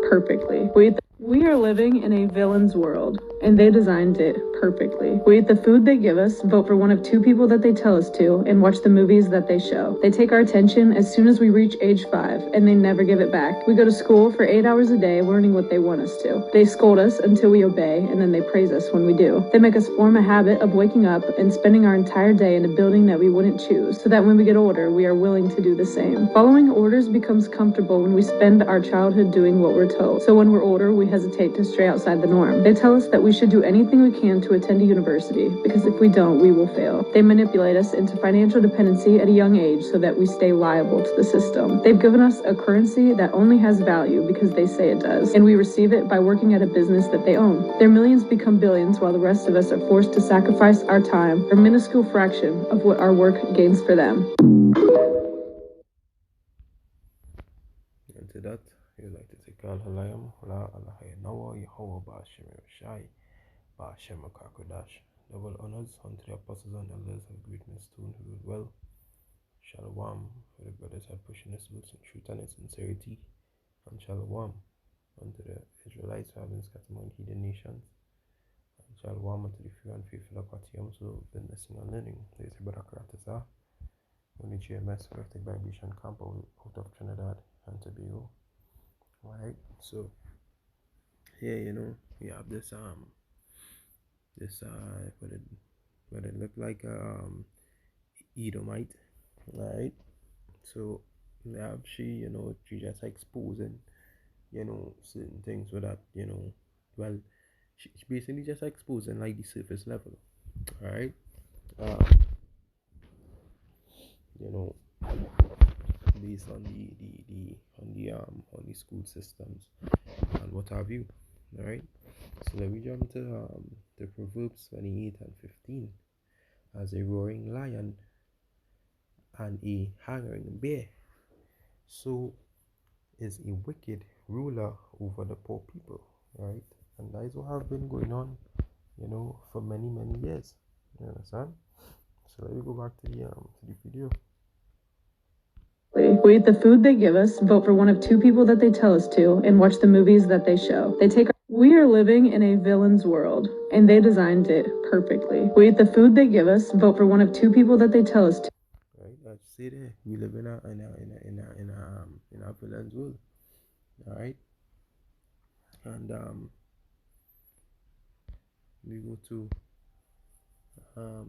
perfectly. We are living in a villain's world, and they designed it perfectly. We eat the food they give us, vote for one of two people that they tell us to, and watch the movies that they show. They take our attention as soon as we reach age 5, and they never give it back. We go to school for 8 hours a day learning what they want us to. They scold us until we obey, and then they praise us when we do. They make us form a habit of waking up and spending our entire day in a building that we wouldn't choose, so that when we get older, we are willing to do the same. Following orders becomes comfortable when we spend our childhood doing what we're told. So when we're older, we hesitate to stray outside the norm. They tell us that we should do anything we can to attend a university, because if we don't, we will fail. They manipulate us into financial dependency at a young age so that we stay liable to the system. They've given us a currency that only has value because they say it does, and we receive it by working at a business that they own. Their millions become billions while the rest of us are forced to sacrifice our time, a minuscule fraction of what our work gains for them. And to that, you'd like to take Al Halayam, La Alahaya Nawa, Yahweh Bashim Shai, Bashem Kakodash. Double honors unto the apostles and elders of greatness to who ruled well. Shalom, for the brothers have pushing us boots in truth and in sincerity. And Shalom unto the Israelites who have been scattered among heathen nations. And Shalom unto the few and faithful Apatiums who have been listening and learning. There's a brother Karatasa on the GMS Prophetic Vibration Camp out of Trinidad and Tobago. Alright, so here we have this what it looked like Edomite, right? So they have she just exposing certain things so that well she's basically just exposing like the surface level, right? You know based on the school systems and what have you. Alright, so let me jump to the Proverbs 28 and 15. As a roaring lion and a hungering bear, so is a wicked ruler over the poor people, right? And that is what has been going on, for many years. You understand? So let me go back to the video. We eat the food they give us, vote for one of two people that they tell us to, and watch the movies that they show. We are living in a villain's world, and they designed it perfectly. We eat the food they give us, vote for one of two people that they tell us to. Right, I see there. We live in a villain's world. All right, and we go to let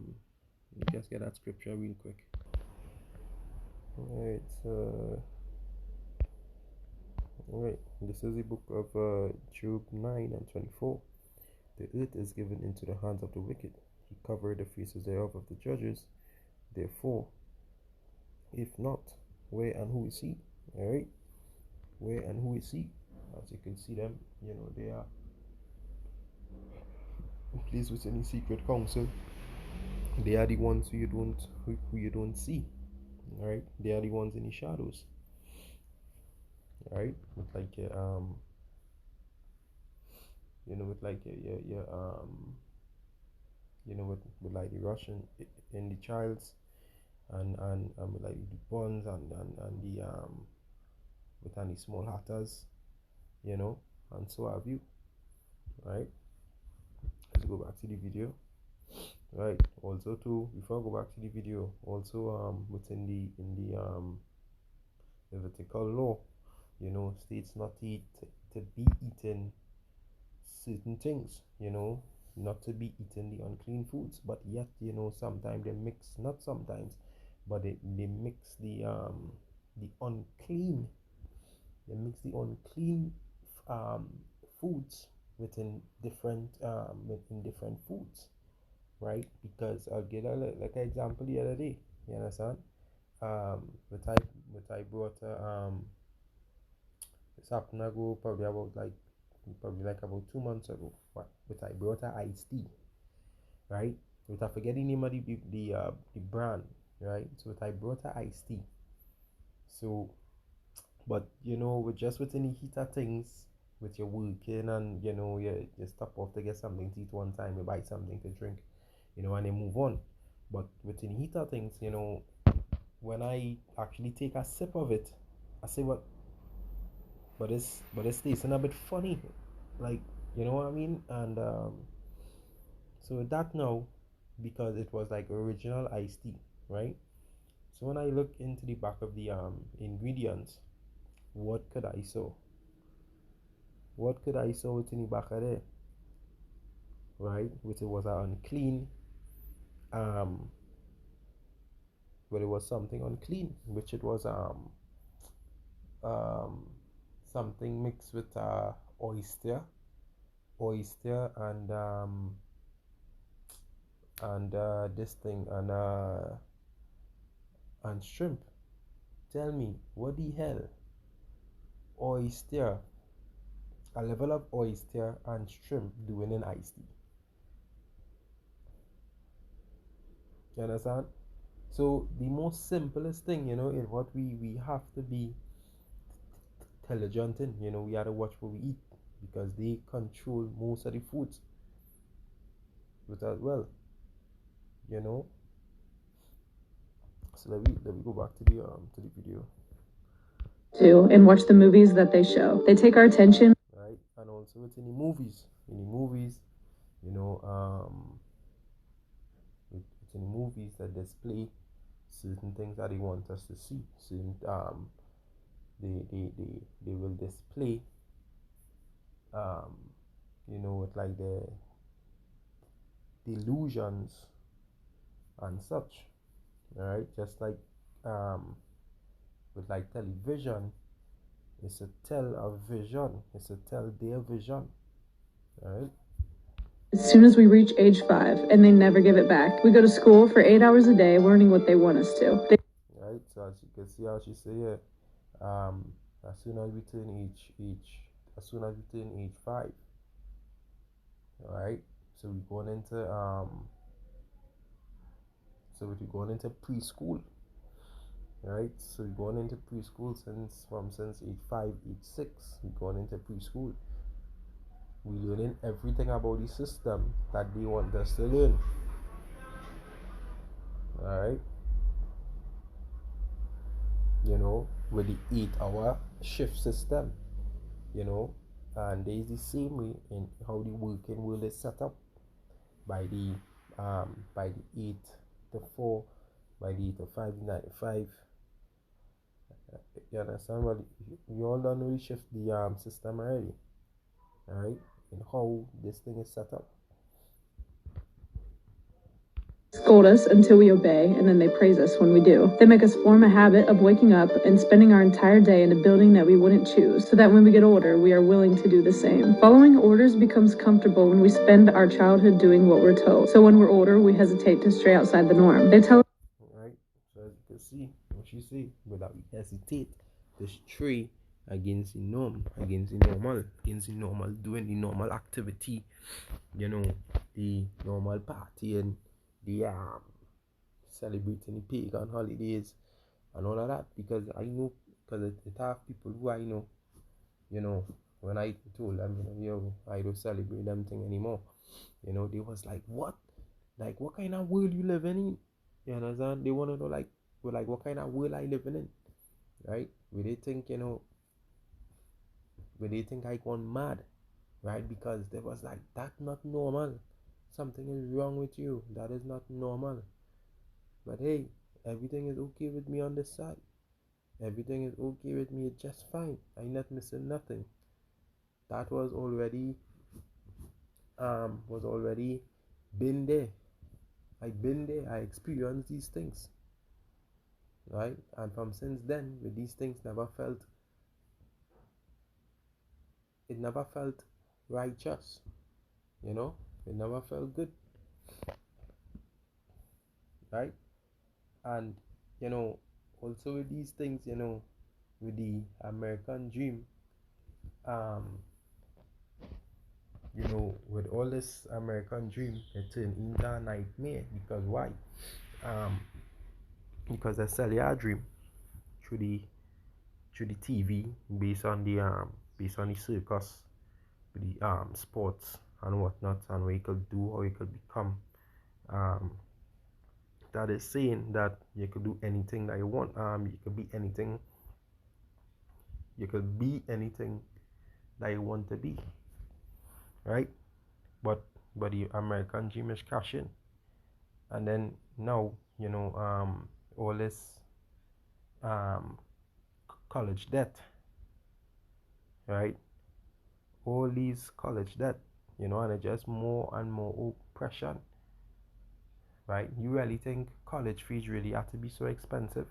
me just get that scripture real quick. Alright, this is the book of Job 9 and 24. The earth is given into the hands of the wicked. He covered the faces thereof of the judges. Therefore, if not, where and who is he? Alright, where and who is he? As you can see them, they are pleased with any secret counsel. They are the ones who you don't see. Alright, they are the ones in the shadows. Right, with like with like with like the Russian in the childs and with like the bonds and the with any small hatters, and so have you. Right, let's go back to the video. Right, also too, before I go back to the video, also within the Levitical law, states not to be eating certain things, not to be eating the unclean foods, but yet sometimes they mix, not sometimes, but they mix the unclean, foods within different foods, right? Because I'll get like an example the other day, you understand? But I brought this happened ago probably about 2 months ago. But I brought a iced tea, right? But I forget the name of the brand, right? So I brought a iced tea. So, but with just within the heat of things, with your working and you stop off to get something to eat one time, you buy something to drink, and then move on. But within the heat of things, when I actually take a sip of it, I say, what? but it's tasting a bit funny, like, you know what I mean. And so that now, because it was like original iced tea, right? So when I look into the back of the ingredients, what could I saw? What could I saw within the back of there, right? Which it was unclean, um, but it was something unclean, which it was um something mixed with oyster and this thing and shrimp. Tell me, what the hell? Oyster, a level of oyster and shrimp doing an iced tea. You understand? So the most simplest thing, in what we have to be intelligent in, we gotta watch what we eat because they control most of the foods with as well, you know. So let me go back to the video. To and watch the movies that they show. They take our attention. Right, and also it's in the movies. You know, it's in the movies that display certain things that they want us to see. Certain they will display um with like the delusions and such. All right, just like um with like television, it's a tell of vision. It's a tell their vision. All right. As soon as we reach age 5, and they never give it back. We go to school for 8 hours a day learning what they want us to. Right, so as you can see how she say here, um, as soon as we turn as soon as we turn age 5, all right. So we're going into preschool, right? So we're going into preschool since age 5, age 6. We're going into preschool. We're learning everything about the system that they want us to learn, all right. With the 8-hour shift system, you know, and there is the same way in how the working world is set up by the 8 to 4, by the 8 to 5, 9 to 5. You understand? Well, you all don't really shift the system already, all right? And how this thing is set up. Scold us until we obey, and then they praise us when we do. They make us form a habit of waking up and spending our entire day in a building that we wouldn't choose, so that when we get older, we are willing to do the same. Following orders becomes comfortable when we spend our childhood doing what we're told. So when we're older, we hesitate to stray outside the norm. They tell Right? So as you can see, what you see, without we hesitate to stray against the normal, doing the normal activity, the normal partying, the celebrating the pagan holidays and all of that. Because I know, because it have people who I know, when I told them, yo, I don't celebrate them thing anymore. They was like, what? Like, what kind of world you living in? You understand? They want to know, like, what kind of world I living in, right? Where they think, where they think I gone mad, right? Because they was like, that's not normal. Something is wrong with you. That is not normal. But hey, everything is okay with me on this side. Everything is okay with me. It's just fine. I'm not missing nothing. That was already been there. I've been there. I experienced these things, right? And from since then, with these things never felt righteous. It never felt good, right? And also with these things, with the American dream, um, with all this American dream, it turned into a nightmare. Because why? Um, because they sell your dream through the TV, based on the circus, the sports and whatnot, and what you could do, how you could become. Um, that is saying that you could do anything that you want. You could be anything You could be anything that you want to be, right? But the American dream is crashing, and then now all this um college debt, right? All these college debt, and it's just more and more oppression, right? You really think college fees really have to be so expensive?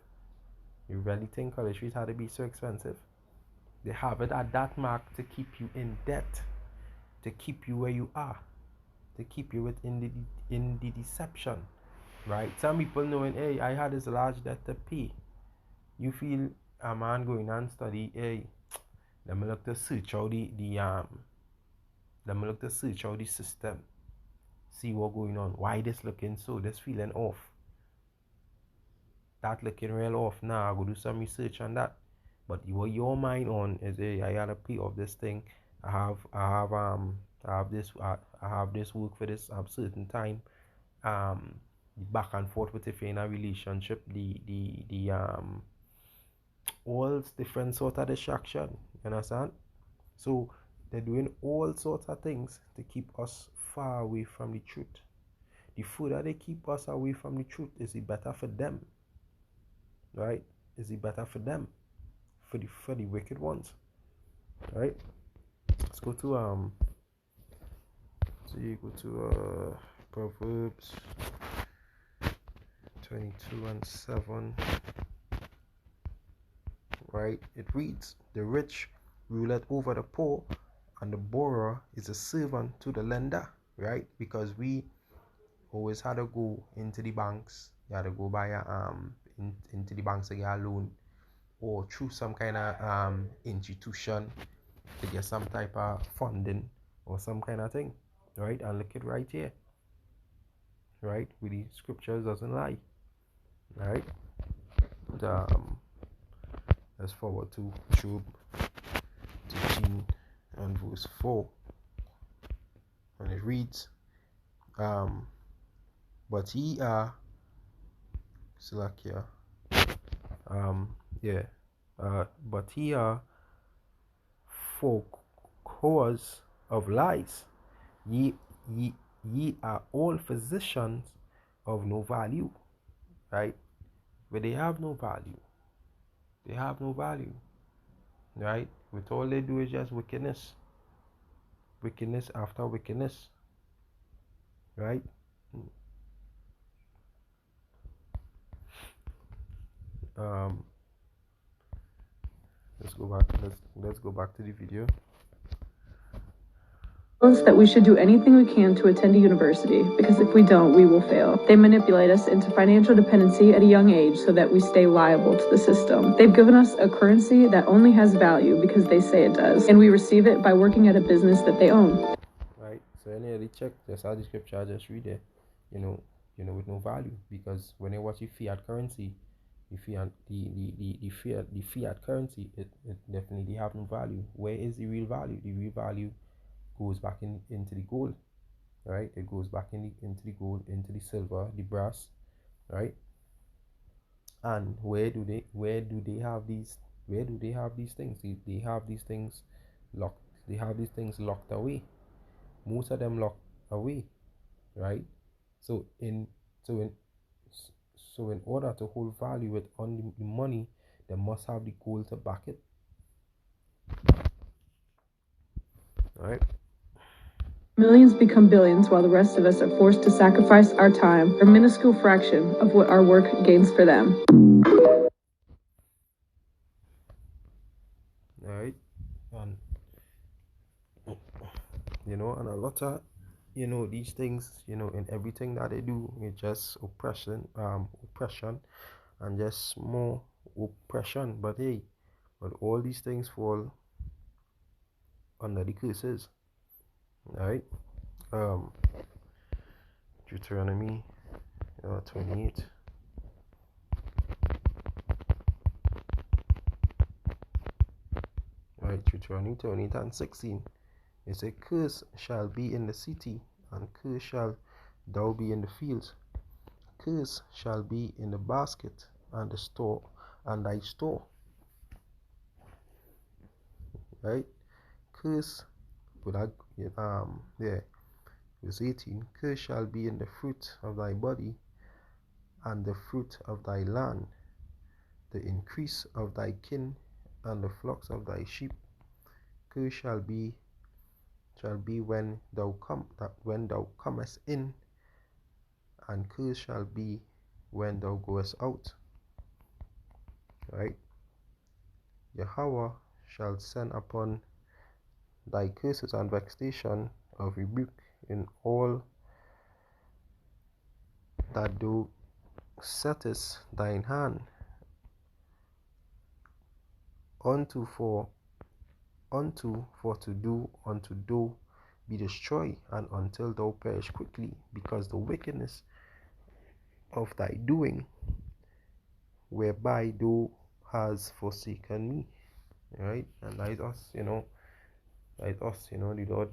You really think college fees had to be so expensive? They have it at that mark to keep you in debt, to keep you where you are, to keep you within the deception, right? Some people knowing, hey, I had this large debt to pay. You feel a man going and study, hey, let me look to search out let me look to search out the system, see what going on. Why this looking so? This feeling off. That looking real off. Now I go do some research on that. But what your mind on is, hey, I gotta pay off this thing. I have this work for this certain time. Back and forth with if you're in a relationship, the all different sort of distraction. You understand? So they're doing all sorts of things to keep us far away from the truth. The further they keep us away from the truth, is it better for them, right? Is it better for them, for the wicked ones, right? Let's go to Proverbs 22:7, right? It reads, "The rich ruleth over the poor, and the borrower is a servant to the lender," right? Because we always had to go into the banks. You had to go buy into the banks to get a loan, or through some kind of institution to get some type of funding or some kind of thing, right? And look it right here, right? With the scriptures doesn't lie, right? Let's forward to Job 13 and verse 4, and it reads, but ye are Salakia, yeah, but ye are for cause of lies. Ye, ye are all physicians of no value, right? But they have no value. They have no value, right? With all they do is just wickedness, wickedness after wickedness, right? Let's go back. Let's go back to the video. Us that we should do anything we can to attend a university, because if we don't, we will fail. They manipulate us into financial dependency at a young age so that we stay liable to the system. They've given us a currency that only has value because they say it does, and we receive it by working at a business that they own. Right. So anyway, check just how the scripture I just read it, with no value, because when you watch the fiat currency, the fiat currency, it definitely have no value. Where is the real value? The real value goes back into the gold, right? It goes back into the gold, into the silver, the brass, right? And where do they have these things? They have these things locked. They have these things locked away. Most of them locked away, right? So in so in so in order to hold value with on the money, they must have the gold to back it, right? Millions become billions while the rest of us are forced to sacrifice our time, a minuscule fraction of what our work gains for them. Right? And and a lot of these things, in everything that they do, it's just oppression, and just more oppression. But hey, but all these things fall under the curses, right? Deuteronomy 28, right? Deuteronomy 28 and 16. It says, "Curse shall be in the city, and curse shall thou be in the fields. Curse shall be in the basket and the store and thy store." right? Curse would yeah, verse 18, curse shall be in the fruit of thy body, and the fruit of thy land, the increase of thy kin, and the flocks of thy sheep. Curse shall be when thou comest in, and curse shall be when thou goest out. Right? Yahweh shall send upon thy curses and vexation of rebuke in all that thou settest thine hand unto for to do unto thou be destroyed, and until thou perish quickly, because the wickedness of thy doing, whereby thou hast forsaken me. Right? And that is us, the Lord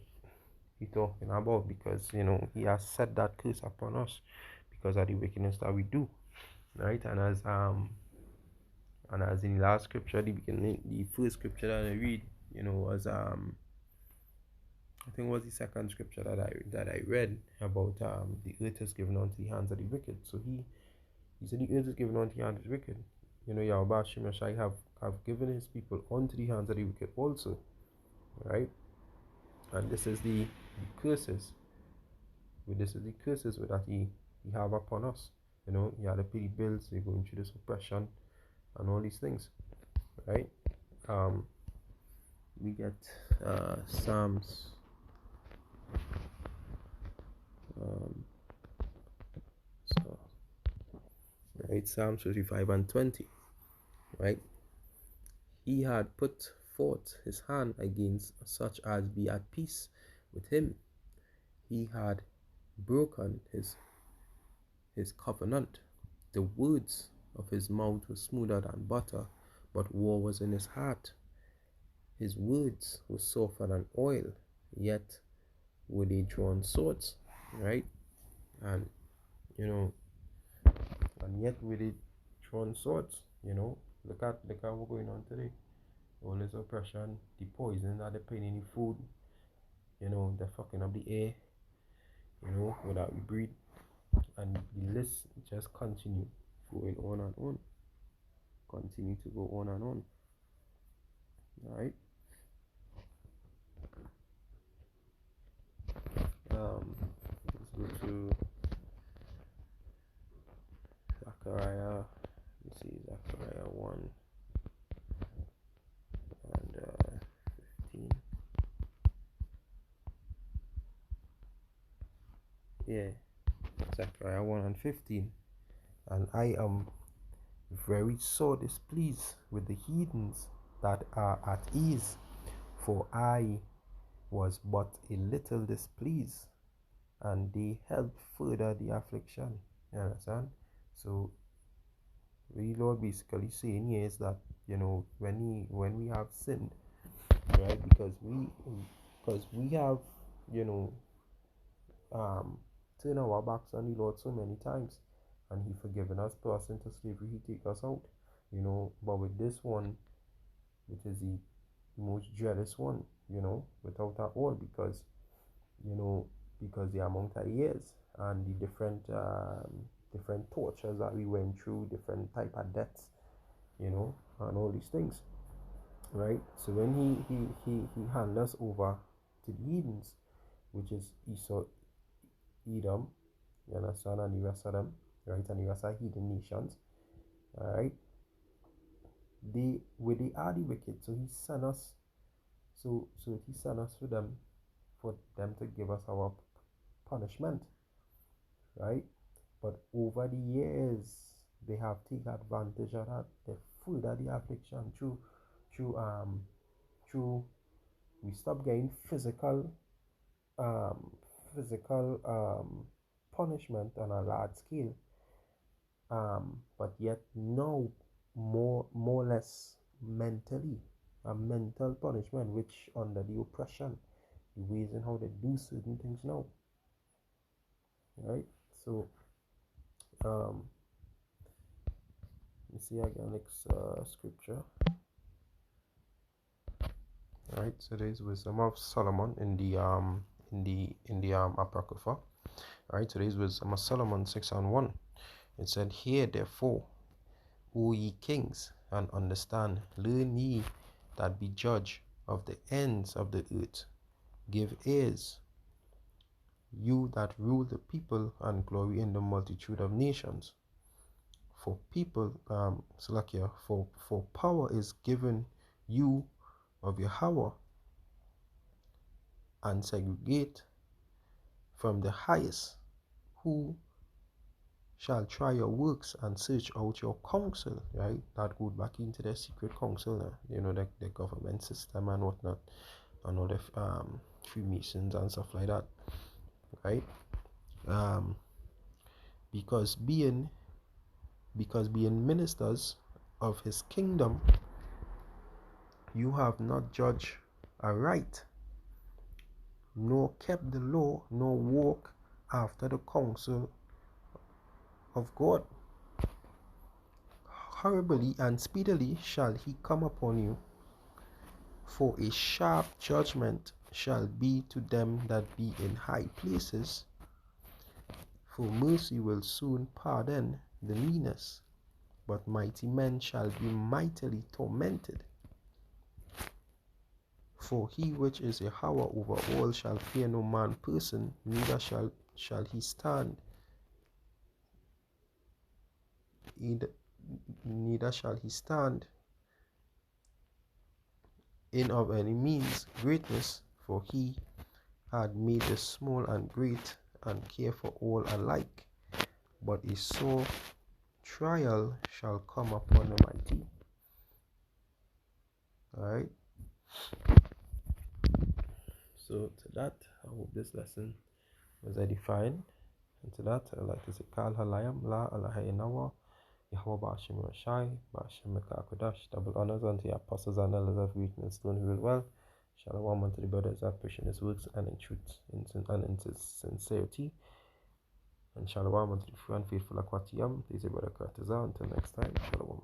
he talking about, because he has set that curse upon us because of the wickedness that we do. Right? And as in the last scripture, the first scripture that I read, was I think it was the second scripture that I read about the earth is given unto the hands of the wicked. So he said the earth is given unto the hands of the wicked. Yahweh Hashem Yashai have given his people unto the hands of the wicked also. Right? And this is the curses. This is the curses that he have upon us. He had to pay the bills, they're going through this oppression and all these things. Right? We get Psalms so right, Psalms 55 and 20. Right? He had put forth his hand against such as be at peace with him. He had broken his covenant. The words of his mouth were smoother than butter, but war was in his heart. His words were softer than oil, yet were they drawn swords. Right? And yet were they drawn swords. Look at what's going on today. All this oppression, the poison that they're putting in the food, they're fucking up the air, without we breathe. And the list just continue going on and on. Continue to go on and on. Alright. Let's go to Zechariah. Let's see, Zechariah 1 and 15. Yeah, Zechariah 1 and 15. And I am very sore displeased with the heathens that are at ease, for I was but a little displeased, and they helped further the affliction. You understand? So the Lord basically saying here is that when we have sinned, right, because we have turned our backs on the Lord so many times, and he forgiven us, put us into slavery, he take us out, but with this one, which is the most jealous one, without at all, because the amount of years and the different tortures that we went through, different type of deaths, and all these things. Right? So when he handed us over to the heathens, which is Esau, Edom, you understand, and the rest of them, right, and the rest of heathen nations, all right, they are the wicked. So he sent us, for them to give us our punishment, right? But over the years, they have taken advantage of that. They further the affliction through we stop getting um punishment on a large scale, but yet now more or less mentally, a mental punishment, which under the oppression, the ways in how they do certain things now, right? So let me see again next scripture. All Right, so there's wisdom of Solomon in the Apocrypha. Right, so there's wisdom of Solomon 6:1. It said, "Hear therefore, O ye kings, and understand, learn ye that be judge of the ends of the earth. Give ears, you that rule the people, and glory in the multitude of nations. For people, Salakia, for power is given you of Yahweh, and segregate from the highest, who shall try your works and search out your counsel," right? That goes back into the secret council, the government system and whatnot, and all the Freemasons and stuff like that, right? Um, because being ministers of his kingdom, you have not judged aright, nor kept the law, nor walk after the counsel of God. Horribly and speedily shall he come upon you, for a sharp judgment shall be to them that be in high places, for mercy will soon pardon the meanest, but mighty men shall be mightily tormented. For he which is a Yahweh over all shall fear no man person, neither shall he stand, neither shall he stand in of any means greatness, for he had made the small and great, and care for all alike. But a sore trial shall come upon the mighty. Alright. So to that, I hope this lesson was edifying. And to that, I'd like to say Kal Halayam La Allah Inawa Yahweh Bashim Rashai Bashim Mekakodash. Double honors unto the apostles and elders of Greek and Stone who will well. Shalom unto the brothers that push in his works and in truth and in sincerity. And shalom unto the true and faithful Akwatiyam. Please, brother Kartazar. Until next time, shalom.